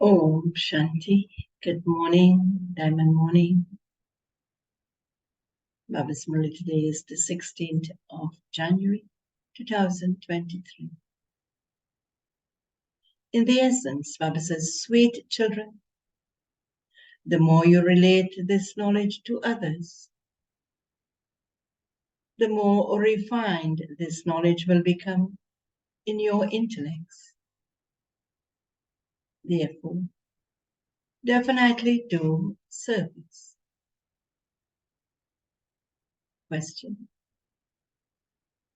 Om Shanti. Good morning, Diamond Morning. Baba's Murli today is the 16th of January, 2023. In the essence, Baba says, sweet children, the more you relate this knowledge to others, the more refined this knowledge will become in your intellects. Therefore, definitely do service. Question: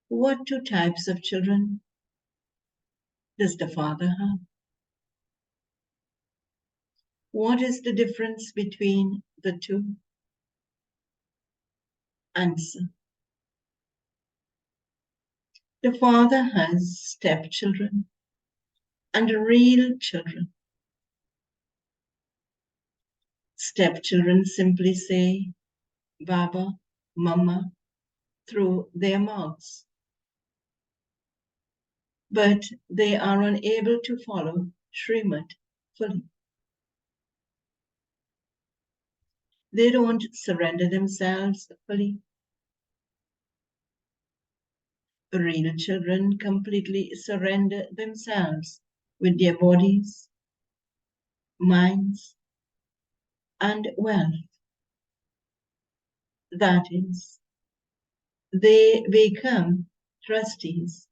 what two types of children does the Father have? What is the difference between the two? Answer: the Father has stepchildren and real children. Stepchildren simply say Baba, Mama through their mouths, but they are unable to follow Srimad fully. They don't surrender themselves fully. Real children completely surrender themselves with their bodies, minds, and wealth. That is, they become trustees.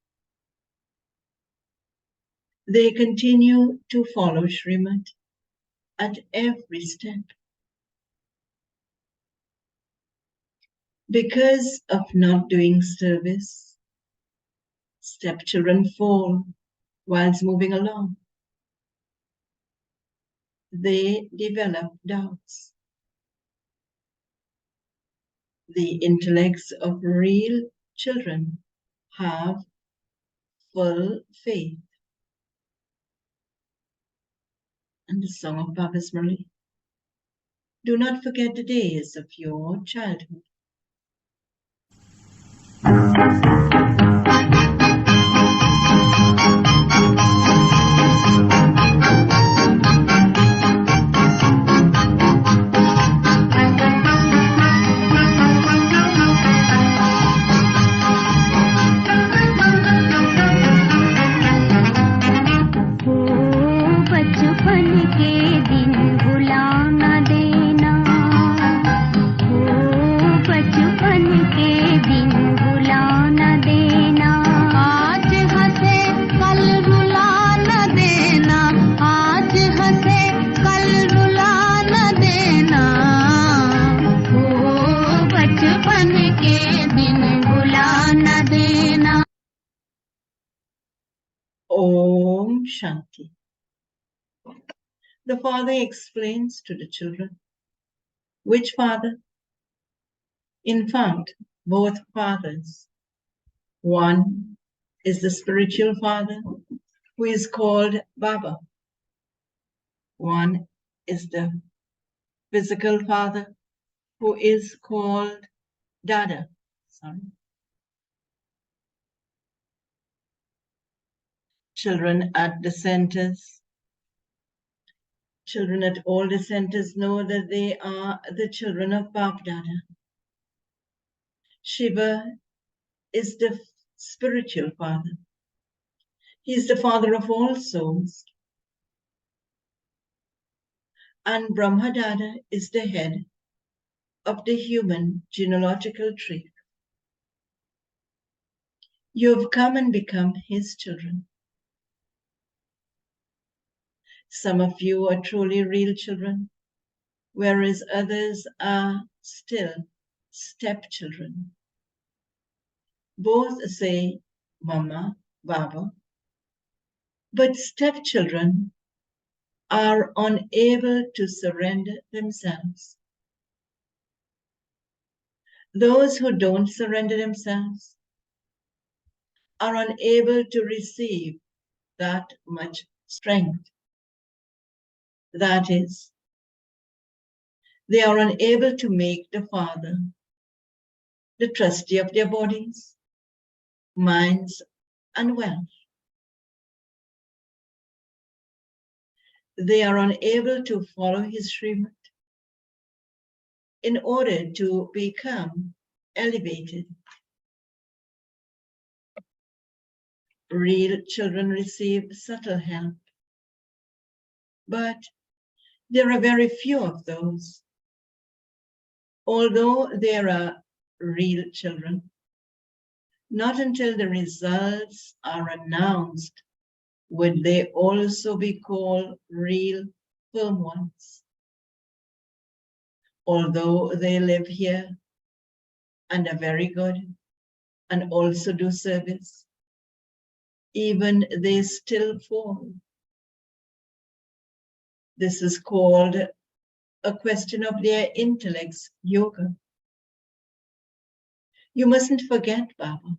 They continue to follow Srimad at every step. Because of not doing service, stepchildren fall whilst moving along. They develop doubts. The intellects of real children have full faith. And the song of Baba's Murli. Do not forget the days of your childhood. Om Shanti. The Father explains to the children. Which Father? In fact, both fathers. One is the spiritual Father, who is called Baba. One is the physical Father, who is called Dada. Children at the centers. Children at all the centers know that they are the children of Bab Dada. Shiva is the spiritual Father. He is the Father of all souls. And Brahma Dada is the head of the human genealogical tree. You have come and become his children. Some of you are truly real children, whereas others are still stepchildren. Both say Mama, Baba, but stepchildren are unable to surrender themselves. Those who don't surrender themselves are unable to receive that much strength. That is, they are unable to make the Father the trustee of their bodies, minds, and wealth. they are unable to follow his Srimad in order to become elevated. Real children receive subtle help, but there are very few of those. Although there are real children, not until the results are announced would they also be called real firm ones. Although they live here and are very good and also do service, even they still fall. This is called a question of their intellect's yoga. You mustn't forget Baba.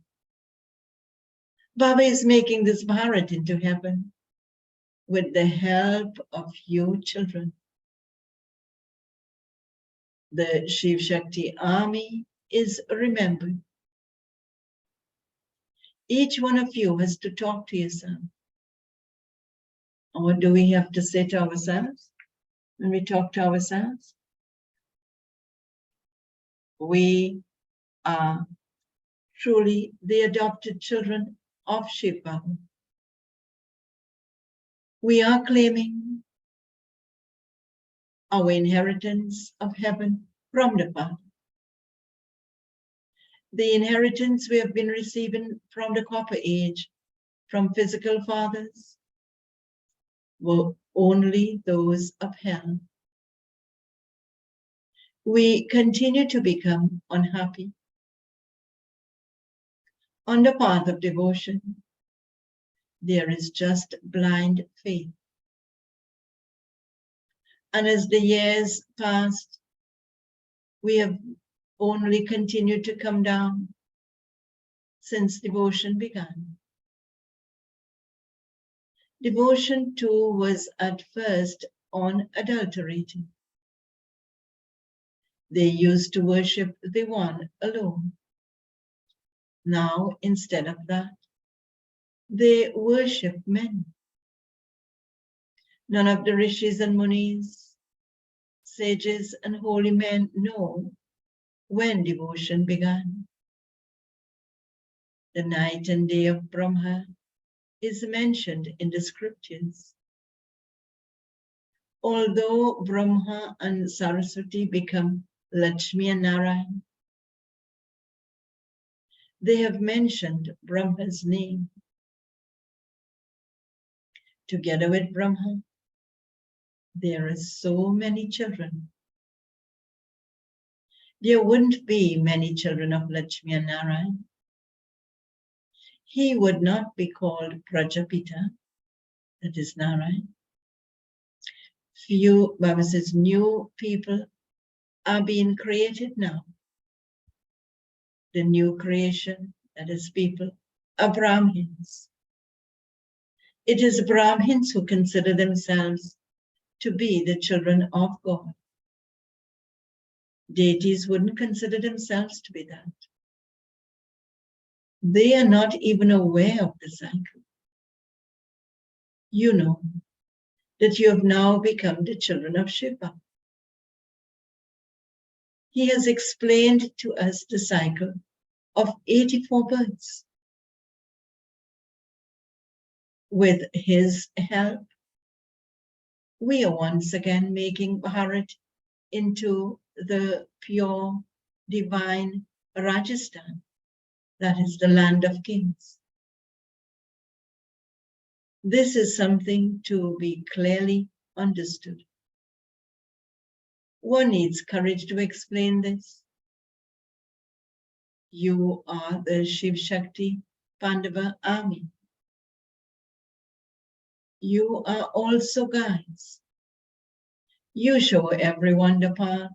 Baba is making this Bharat into heaven with the help of you children. The Shiv Shakti army is remembered. Each one of you has to talk to yourself. What do we have to say to ourselves when we talk to ourselves? We are truly the adopted children of Shiv Baba. We are claiming our inheritance of heaven from the Father. The inheritance we have been receiving from the Copper Age, from physical fathers, were only those of hell. We continue to become unhappy. On the path of devotion, there is just blind faith. And as the years passed, we have only continued to come down since devotion began. Devotion too was at first unadulterated. They used to worship the One alone. Now, instead of that, they worship men. None of the rishis and munis, sages and holy men know when devotion began. The night and day of Brahma is mentioned in the scriptures. Although Brahma and Saraswati become Lakshmi and Narayan, they have mentioned Brahma's name. Together with Brahma, there are so many children. There wouldn't be many children of Lakshmi and Narayan. He would not be called Prajapita, that is Narayan. Few, Baba says, new people are being created now. The new creation, that is people, are Brahmins. It is Brahmins who consider themselves to be the children of God. Deities wouldn't consider themselves to be that. They are not even aware of the cycle. You know that you have now become the children of Shiva. He has explained to us the cycle of 84 births. With his help, we are once again making Bharat into the pure, divine Rajasthan, that is the land of kings. This is something to be clearly understood. One needs courage to explain this. You are the Shiv Shakti Pandava army. You are also guides. You show everyone the path.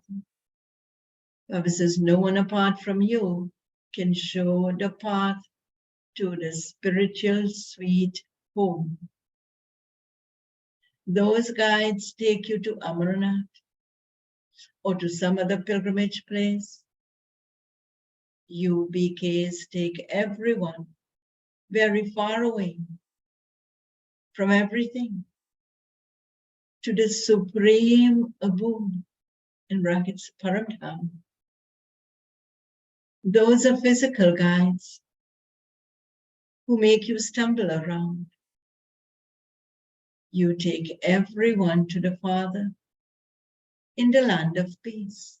Baba says no one apart from you can show the path to the spiritual sweet home. Those guides take you to Amarnath or to some other pilgrimage place. You BKs take everyone very far away from everything. to the supreme abode, in brackets, Paramdham. Those are physical guides who make you stumble around. You take everyone to the Father in the land of peace.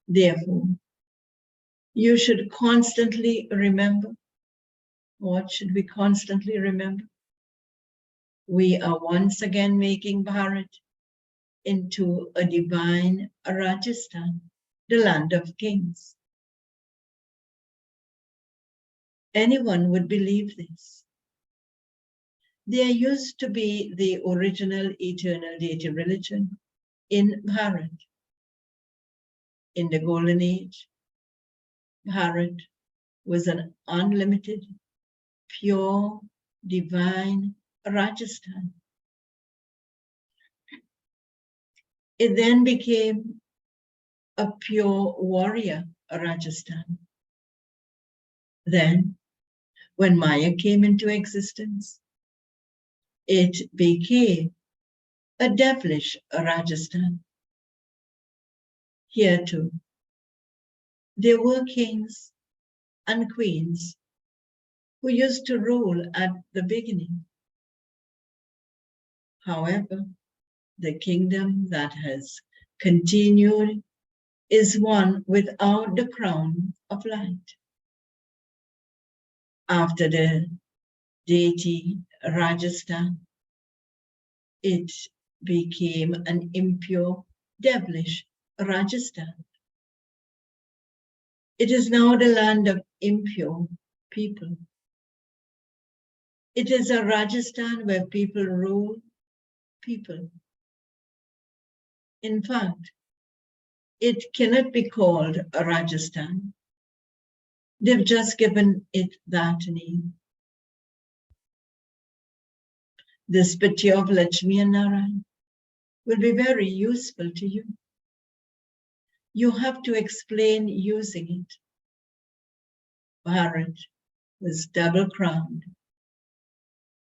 Therefore, you should constantly remember. What should we constantly remember? We are once again making Bharat into a divine Rajasthan, the land of kings. Anyone would believe this. There used to be the original eternal deity religion in Bharat. In the Golden Age, Bharat was an unlimited, pure, divine Rajasthan. It then became a pure warrior Rajasthan. Then, when Maya came into existence, it became a devilish Rajasthan. Here too, there were kings and queens who used to rule at the beginning. However, the kingdom that has continued is one without the crown of light. After the deity Rajasthan, it became an impure, devilish Rajasthan. It is now the land of impure people. It is a Rajasthan where people rule people. In fact, it cannot be called a Rajasthan. They've just given it that name. This picture of Lakshmi and Narayan will be very useful to you. You have to explain using it. Bharat was double crowned,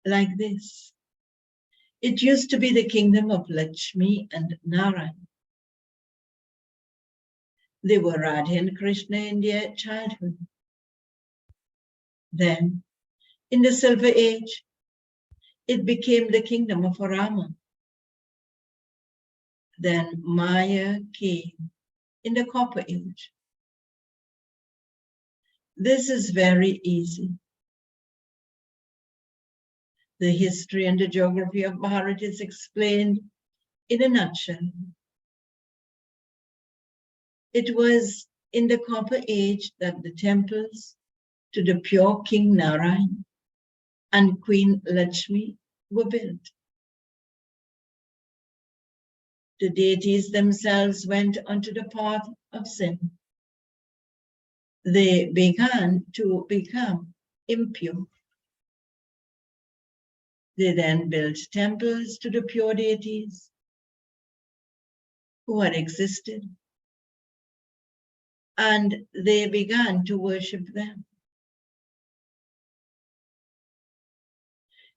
like this. It used to be the kingdom of Lakshmi and Narayan. They were Radha and Krishna in their childhood. Then, in the Silver Age, it became the kingdom of Rama. Then Maya came in the Copper Age. This is very easy. The history and the geography of Bharat is explained in a nutshell. It was in the Copper Age that the temples to the pure King Narayan and Queen Lakshmi were built. The deities themselves went onto the path of sin. They began to become impure. They then built temples to the pure deities who had existed, and they began to worship them.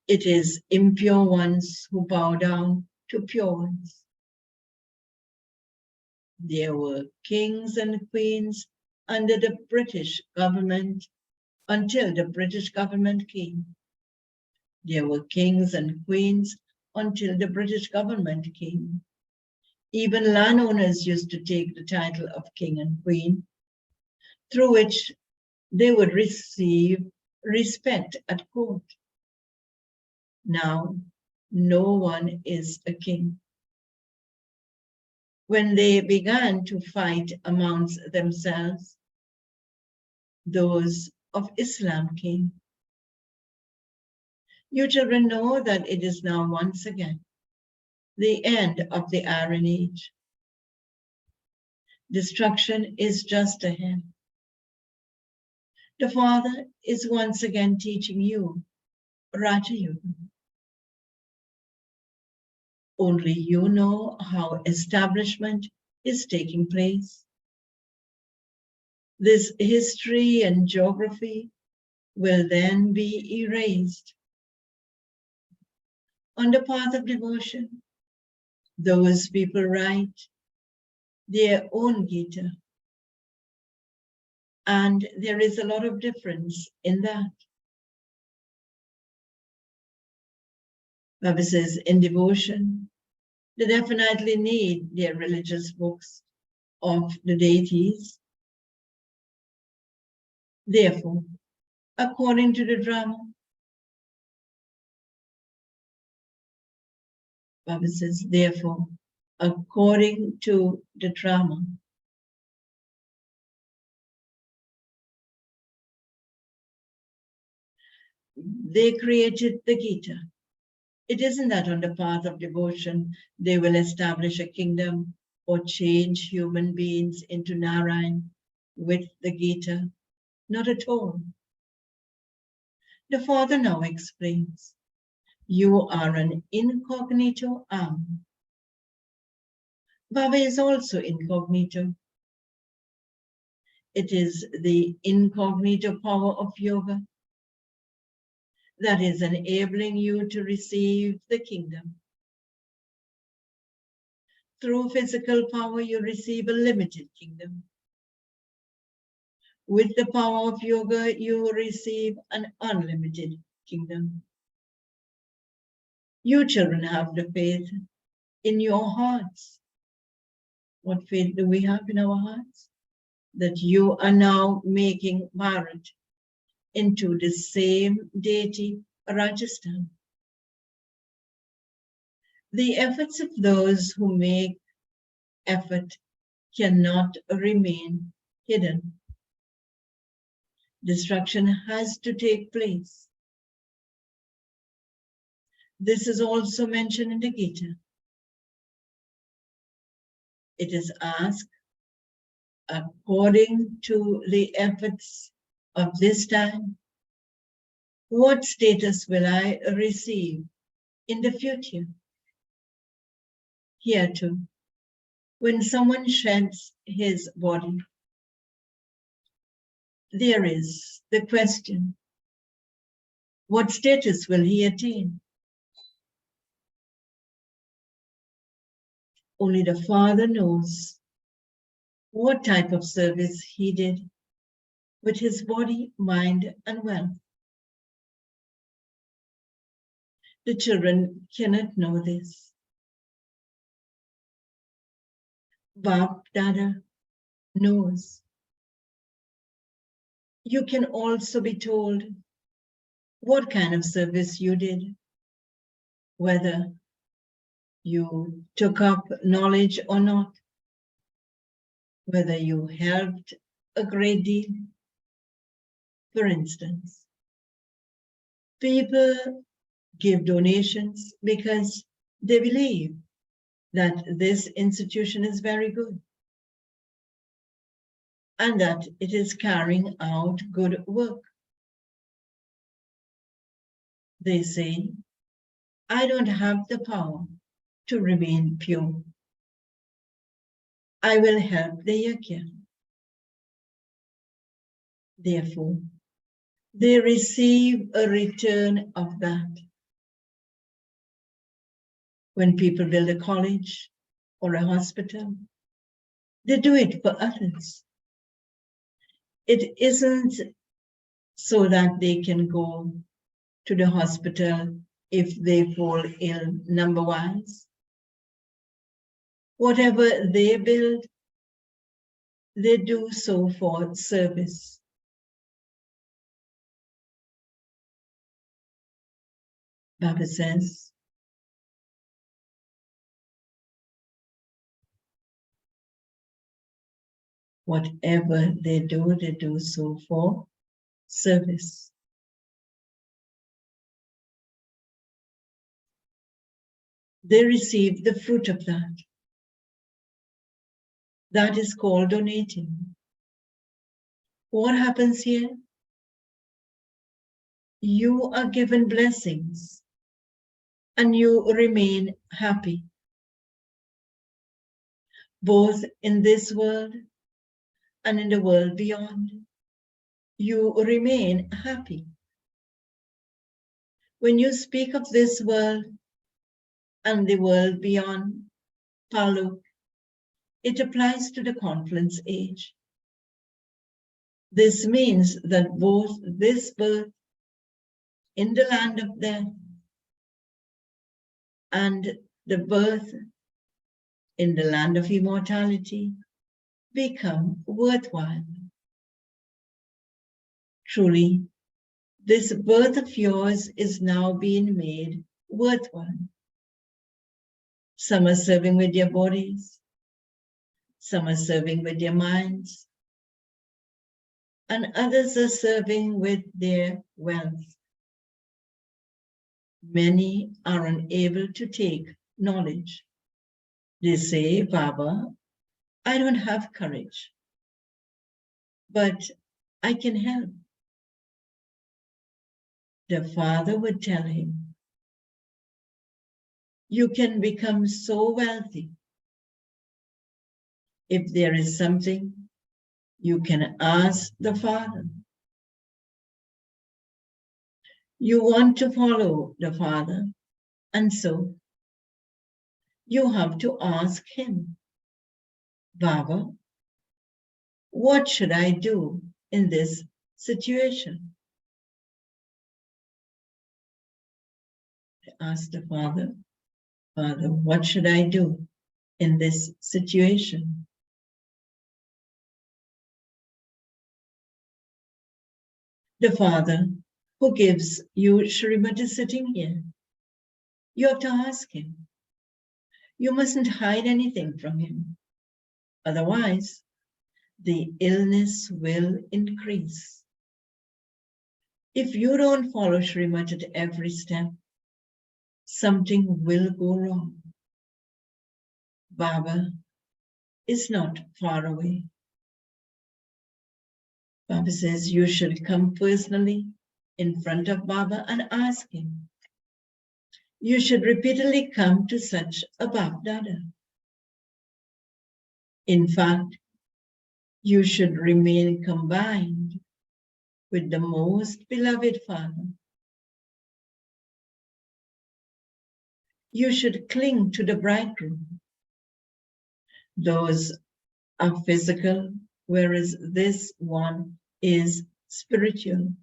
It is impure ones who bow down to pure ones. There were kings and queens under the British government until the British government came. There were kings and queens until the British government came. Even landowners used to take the title of king and queen, through which they would receive respect at court. Now, no one is a king. When they began to fight amongst themselves, those of Islam came. You children know that it is now once again the end of the Iron Age. Destruction is just ahead. The Father is once again teaching you Raja Yoga. Only you know how establishment is taking place. This history and geography will then be erased. On the path of devotion, those people write their own Gita. And there is a lot of difference in that. Baba says, in devotion, they definitely need their religious books of the deities. Therefore, according to the drama, Baba says, therefore, according to the drama, they created the Gita. It isn't that on the path of devotion they will establish a kingdom or change human beings into Narayan with the Gita. Not at all. The Father now explains, you are an incognito arm. Baba is also incognito. It is the incognito power of yoga that is enabling you to receive the kingdom. Through physical power, you receive a limited kingdom. With the power of yoga, you receive an unlimited kingdom. You children have the faith in your hearts. What faith do we have in our hearts? That you are now making Bharat into the same deity, Rajasthan. The efforts of those who make effort cannot remain hidden. Destruction has to take place. This is also mentioned in the Gita. It is asked, according to the efforts of this time, what status will I receive in the future? Here too, when someone sheds his body, there is the question, what status will he attain? Only the Father knows what type of service he did with his body, mind, and wealth. The children cannot know this. Bap Dada knows. You can also be told what kind of service you did, whether you took up knowledge or not, whether you helped a great deal. For instance, people give donations because they believe that this institution is very good and that it is carrying out good work. They say, I don't have the power to remain pure. I will help the yajna. Therefore, they receive a return of that. When people build a college or a hospital, they do it for others. It isn't so that they can go to the hospital if they fall ill number-wise. Whatever they build, they do so for service. Baba says, whatever they do so for service. They receive the fruit of that. That is called donating. What happens here? You are given blessings and you remain happy, both in this world and in the world beyond. You remain happy. When you speak of this world, and the world beyond, Paluk. It applies to the confluence age. This means that both this birth in the land of death and the birth in the land of immortality become worthwhile. Truly, this birth of yours is now being made worthwhile. Some are serving with their bodies, some are serving with their minds, and others are serving with their wealth. Many are unable to take knowledge. They say, Baba, I don't have courage, but I can help. The father would tell him, you can become so wealthy. If there is something, you can ask the father. You want to follow the father, and so you have to ask him, Baba, what should I do in this situation? Ask the father, Father, what should I do in this situation? The father who gives you Srimad is sitting here. You have to ask him. You mustn't hide anything from him. Otherwise, the illness will increase. If you don't follow Srimad at every step, something will go wrong. Baba is not far away. Baba says you should come personally in front of Baba and ask him. You should repeatedly come to such a Bap Dada. In fact, you should remain combined with the most beloved Father. You should cling to the bridegroom. Those are physical, whereas this one is spiritual.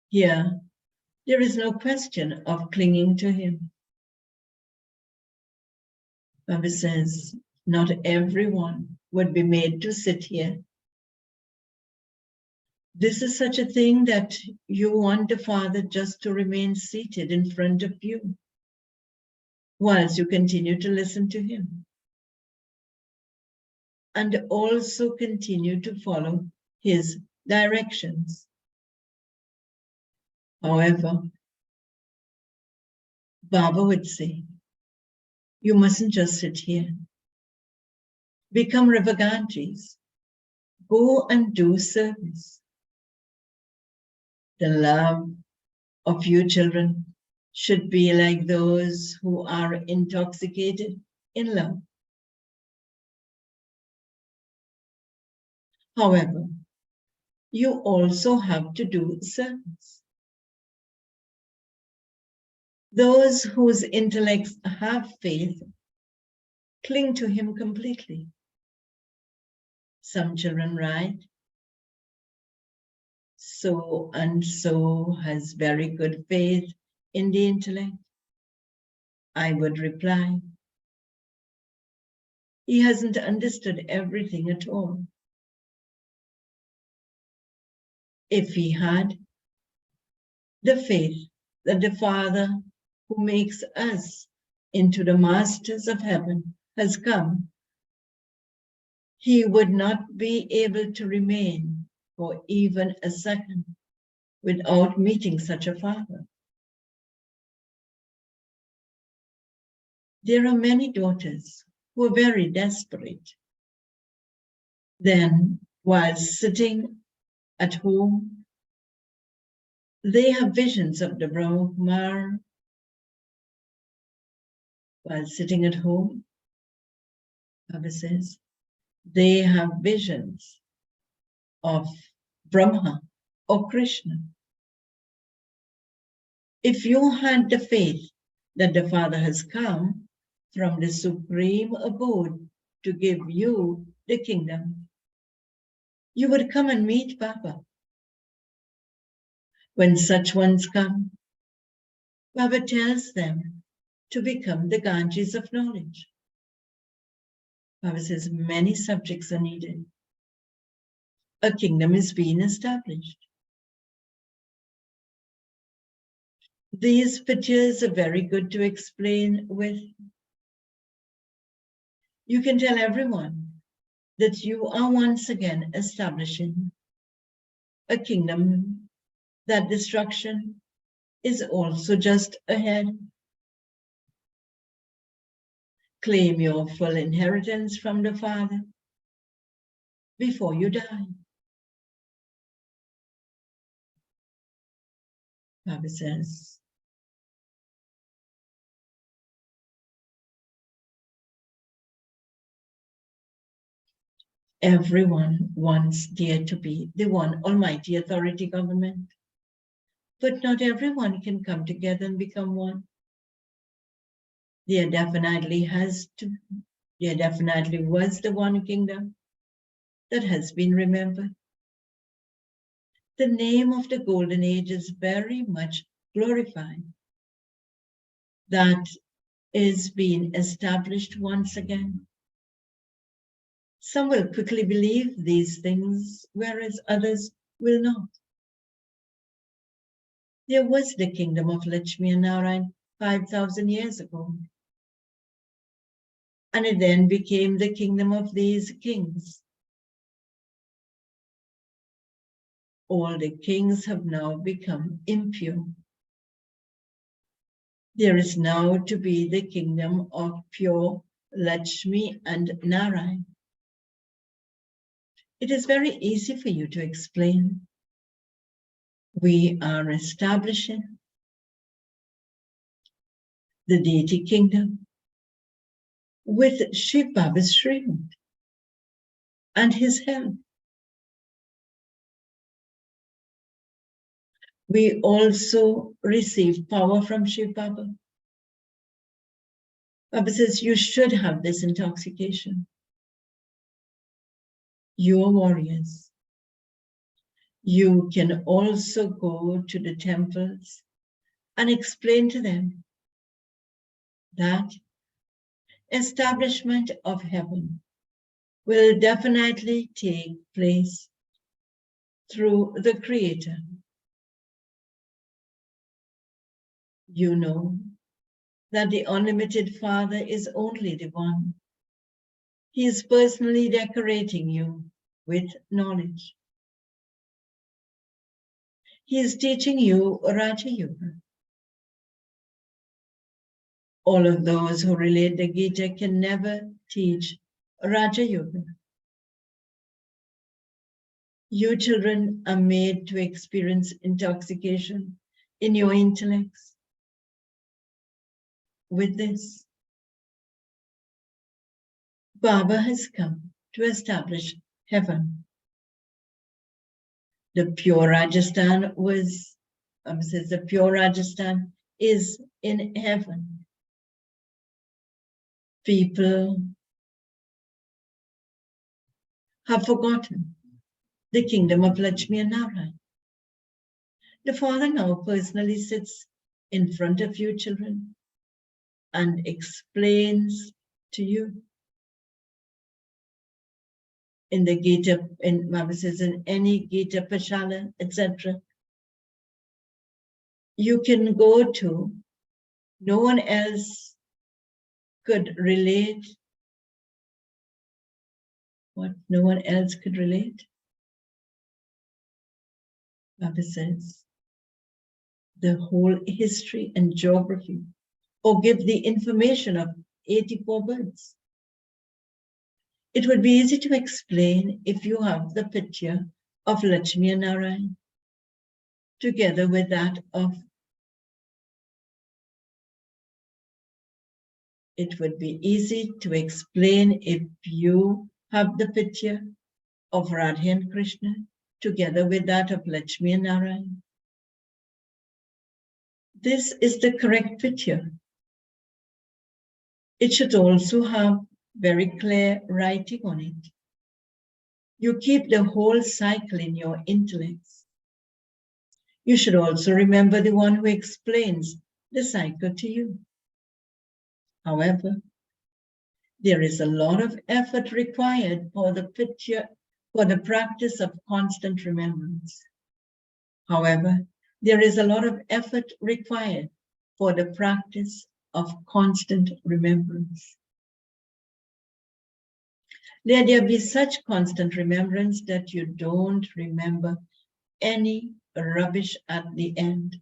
Here, there is no question of clinging to him. Baba says, not everyone would be made to sit here. This is such a thing that you want the Father just to remain seated in front of you whilst you continue to listen to him and also continue to follow his directions. However, Baba would say, you mustn't just sit here. Become Ravagantis. Go and do service. The love of you children should be like those who are intoxicated in love. However, you also have to do service. Those whose intellects have faith cling to him completely. Some children write, so and so has very good faith in the intellect. I would reply, he hasn't understood everything at all. If he had the faith that the Father who makes us into the masters of heaven has come, he would not be able to remain for even a second without meeting such a Father. There are many daughters who are very desperate. Then, while sitting at home, they have visions of the Brahma Kumar. While sitting at home, Baba says, they have visions of Brahma or Krishna. If you had the faith that the Father has come from the supreme abode to give you the kingdom, you would come and meet Baba. When such ones come, Baba tells them to become the Ganges of knowledge. Baba says many subjects are needed. A kingdom is being established. These pictures are very good to explain with. You can tell everyone that you are once again establishing a kingdom, that destruction is also just ahead. Claim your full inheritance from the Father before you die. Baba says, everyone wants there to be the one almighty authority government, but not everyone can come together and become one. There definitely was the one kingdom that has been remembered. The name of the golden age is very much glorified. That is being established once again. Some will quickly believe these things, whereas others will not. There was the kingdom of Lakshmi and Narayan 5,000 years ago. And it then became the kingdom of these kings. All the kings have now become impure. There is now to be the kingdom of pure Lakshmi and Narayan. It is very easy for you to explain. We are establishing the deity kingdom with Shiv Baba's Srimad and his help. We also receive power from Shiv Baba. Baba says you should have this intoxication. You are warriors. You can also go to the temples and explain to them that establishment of heaven will definitely take place through the Creator. You know that the unlimited Father is only the one. He is personally decorating you with knowledge. He is teaching you Raja Yoga. All of those who relate the Gita can never teach Raja Yoga. You children are made to experience intoxication in your intellects. With this, Baba has come to establish heaven. The pure Rajasthan says the pure Rajasthan is in heaven. People have forgotten the kingdom of Lakshmi and Narayan. The Father now personally sits in front of you children and explains to you. In the Gita, Baba says in any Gita Pashala, etc. You can go to, no one else could relate. What no one else could relate? Baba says, the whole history and geography, or give the information of 84 birds. It would be easy to explain if you have the picture of Lakshmi and Narayan together with that of. It would be easy to explain if you have the picture of Radha and Krishna together with that of Lakshmi and Narayan. This is the correct picture It should also have very clear writing on it. You keep the whole cycle in your intellects. You should also remember the one who explains the cycle to you. However, there is a lot of effort required for the practice of constant remembrance. However, there is a lot of effort required for the practice of constant remembrance. Let there be such constant remembrance that you don't remember any rubbish at the end.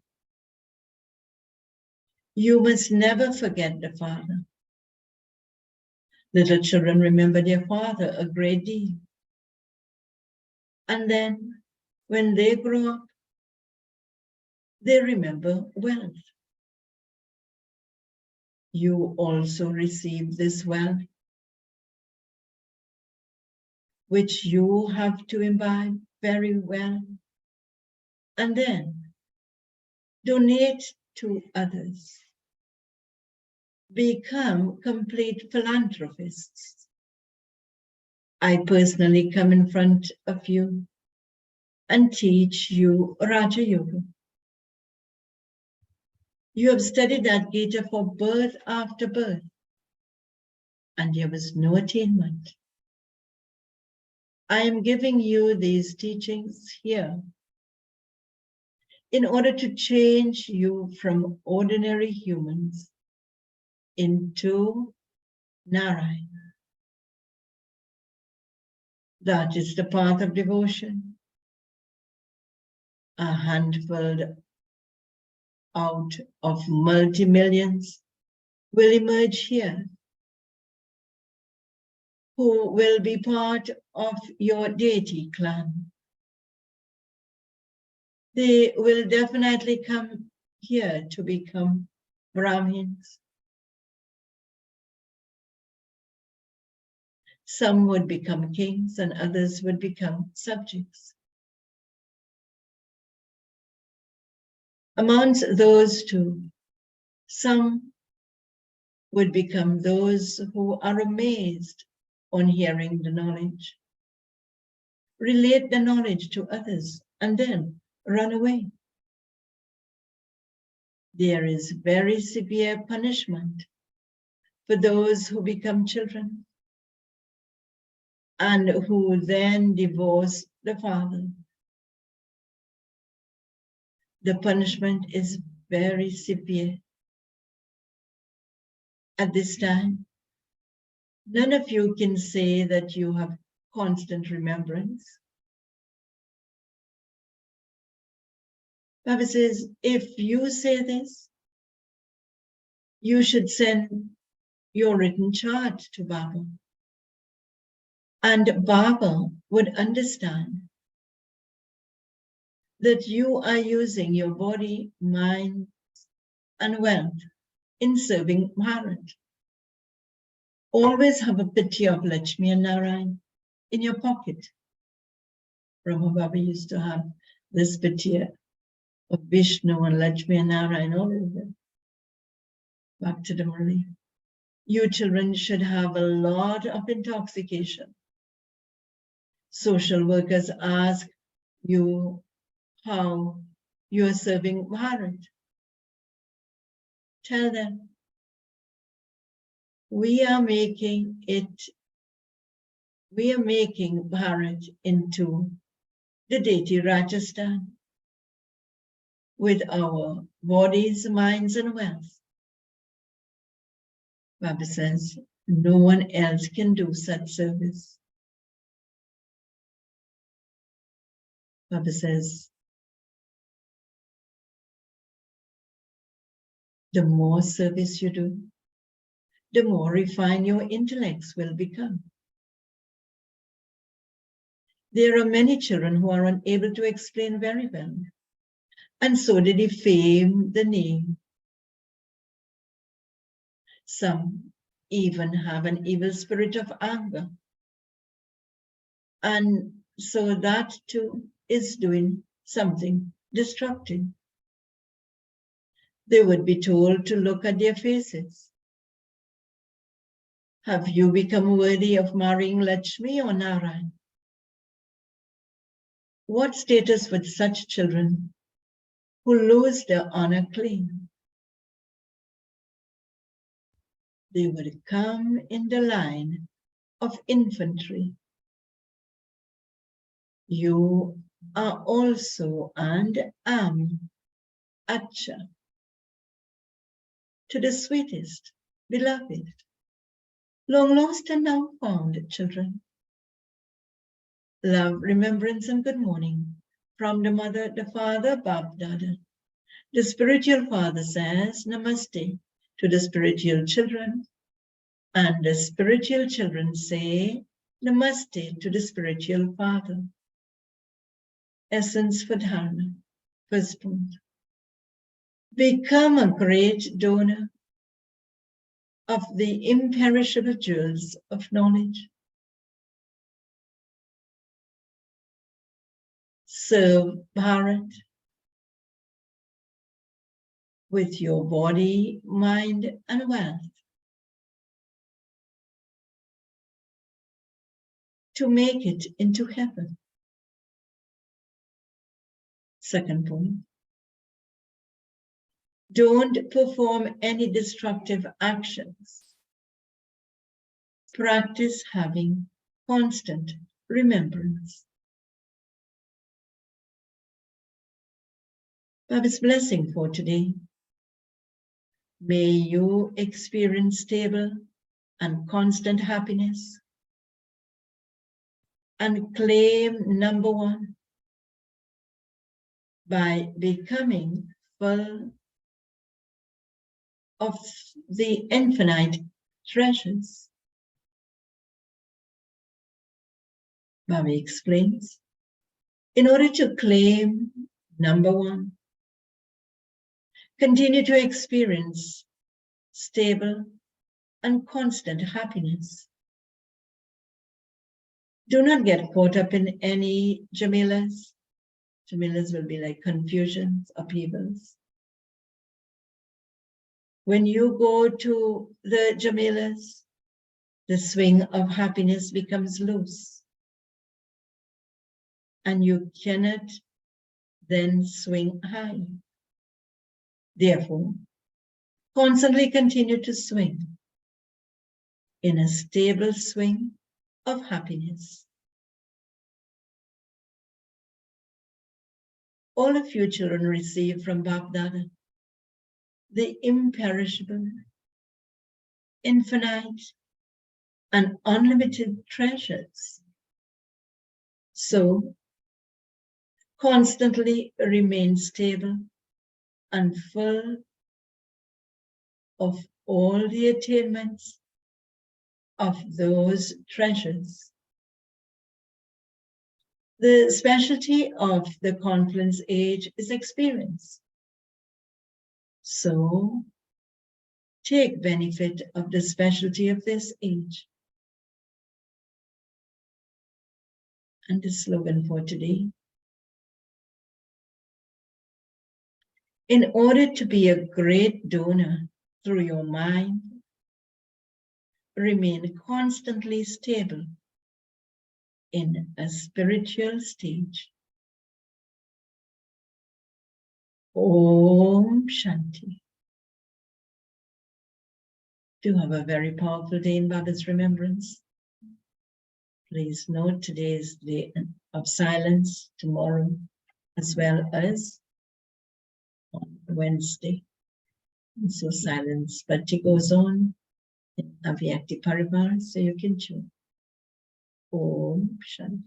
You must never forget the Father. Little children remember their father a great deal. And then, when they grow up, they remember wealth. You also receive this wealth, which you have to imbibe very well, and then donate to others. Become complete philanthropists. I personally come in front of you and teach you Raja Yoga. You have studied that Gita for birth after birth, and there was no attainment. I am giving you these teachings here in order to change you from ordinary humans into Narayana. That is the path of devotion. A handful out of multi-millions will emerge here, who will be part of your deity clan. They will definitely come here to become Brahmins. Some would become kings and others would become subjects. Amongst those two, some would become those who are amazed on hearing the knowledge, relate the knowledge to others, and then run away. There is very severe punishment for those who become children and who then divorce the father. The punishment is very severe. At this time, none of you can say that you have constant remembrance. Baba says, if you say this, you should send your written chart to Baba. And Baba would understand that you are using your body, mind, and wealth in serving Bharat. Always have a pity of Lakshmi and Narayan in your pocket. Brahma Baba used to have this pity of Vishnu and Lakshmi and Narayan all over. Back to the Murli. You children should have a lot of intoxication. Social workers ask you how you are serving Bharat. Tell them, we are making Bharat into the deity Rajasthan with our bodies, minds, and wealth. Baba says, no one else can do such service. Baba says, the more service you do, the more refined your intellects will become. There are many children who are unable to explain very well, and so they defame the name. Some even have an evil spirit of anger, and so that too is doing something destructive. They would be told to look at their faces. Have you become worthy of marrying Lakshmi or Narayan? What status would such children who lose their honor claim? They would come in the line of infantry. You are also and am Acha to the sweetest, beloved, long lost and now found children. Love, remembrance, and good morning from the mother, the father, Bab Dada. The spiritual father says Namaste to the spiritual children, and the spiritual children say Namaste to the spiritual father. Essence for Dharma, first point. Become a great donor of the imperishable jewels of knowledge. Serve Bharat with your body, mind, and wealth to make it into heaven. Second point. Don't perform any destructive actions. Practice having constant remembrance. Baba's blessing for today. May you experience stable and constant happiness and claim number one by becoming full of the infinite treasures. Baba explains, in order to claim number one, continue to experience stable and constant happiness. Do not get caught up in any jamilas. Jamilas will be like confusions, upheavals. When you go to the jamilas, the swing of happiness becomes loose. And you cannot then swing high. Therefore, constantly continue to swing in a stable swing of happiness. All of you children receive from Bab Dada the imperishable, infinite, and unlimited treasures. So, constantly remain stable and full of all the attainments of those treasures. The specialty of the confluence age is experience. So, take benefit of the specialty of this age. And the slogan for today. In order to be a great donor through your mind, remain constantly stable in a spiritual stage. Om Shanti. Do have a very powerful day in Baba's remembrance. Please note today is the day of silence, tomorrow as well as on Wednesday. And so silence, but it goes on in Avyakti Parivar, so you can tune. Om Shanti.